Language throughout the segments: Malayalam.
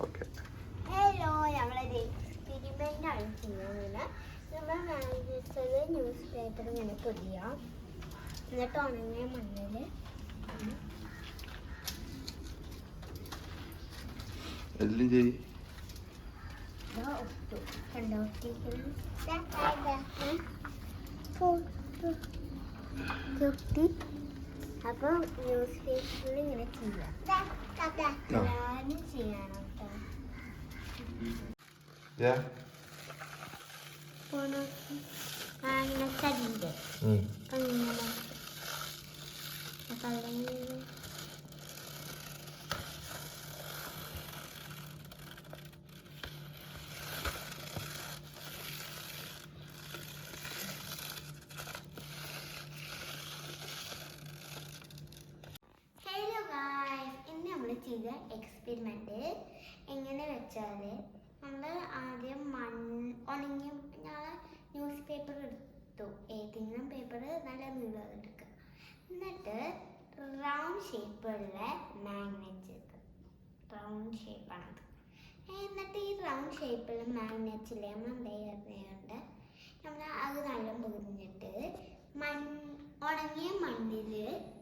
ഓക്കെ. ഹലോ, നമ്മളൊരു എക്സ്പെരിമെൻ്റ് ആണ് ചെയ്യുന്നത്. നമ്മൾ മാഗ്നറ്റിൽ ന്യൂസ് പേപ്പർ ഇങ്ങനെ പൊതിയാം. എന്നിട്ട് ഉണങ്ങിയ മണ്ണിൽ എല്ലാം ചെയ്. ഒട്ടു കണ്ടോ ഒട്ടി. അപ്പോൾ ന്യൂസ് പേപ്പറിൽ ഇങ്ങനെ ചെയ്യാം. എല്ലാവരും ചെയ്യണം കേട്ടോ. മാഗ്നറ്റടിൻ്റെ അപ്പം ഇങ്ങനെ അപ്പം അല്ലെങ്കിൽ ചെയ്ത എക്സ്പെരിമെൻ്റ് എങ്ങനെ വെച്ചാൽ നമ്മൾ ആദ്യം ഉണങ്ങിയ ന്യൂസ് പേപ്പർ എടുത്തു. ഏതെങ്കിലും പേപ്പർ നല്ല നീളം എടുക്കുക. എന്നിട്ട് റൗണ്ട് ഷേപ്പുള്ള മാഗ്നറ്റ് റൗണ്ട് ഷേപ്പാണത്. എന്നിട്ട് ഈ റൗണ്ട് ഷേപ്പുള്ള മാഗ്നറ്റിൽ നമ്മൾ എന്ത് നമ്മൾ അത് നല്ല പൊതിഞ്ഞിട്ട് ഉണങ്ങിയ മണ്ണിൽ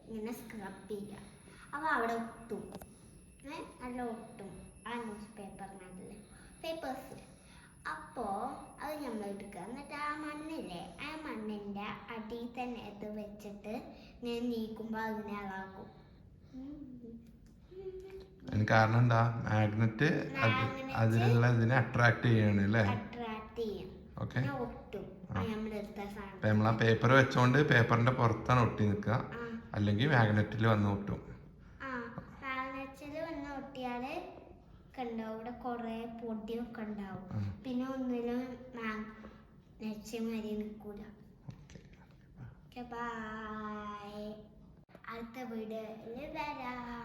ഇങ്ങനെ സ്ക്രബ് ചെയ്യുക. അപ്പോൾ അവിടെ ഒട്ടും നല്ല ഒട്ടും ആ ന്യൂസ് പേപ്പേഴ്സിൽ. അപ്പോൾ അത് നമ്മൾ എടുക്കുക. എന്നിട്ട് ആ മണ്ണില്ലേ, ആ മണ്ണിൻ്റെ അടിയിൽ തന്നെ ഇത് വെച്ചിട്ട് ഇങ്ങനെ നീക്കുമ്പോൾ അതിനെ അളാക്കും. കാരണം എന്താ? മാഗ്നറ്റ് അതിലുള്ള ഇതിനെ അട്രാക്ട് ചെയ്യാണ് അല്ലേ? അട്രാക്ട് ചെയ്യും. ഓക്കെ. ഒട്ടും നമ്മൾ ആ പേപ്പർ വെച്ചോണ്ട് പേപ്പറിന്റെ പുറത്താണ് ഒട്ടി നിൽക്കുക, അല്ലെങ്കിൽ മാഗ്നറ്റിൽ വന്ന് ഒട്ടും. ഒട്ടിയാല് കണ്ടോ ഇവിടെ കുറെ പൊടിയൊക്കെ ഉണ്ടാവും. പിന്നെ ഒന്നിലും മാരി നിൽക്കൂല. ബൈ. അടുത്ത വീഡിയോയിൽ വരാം.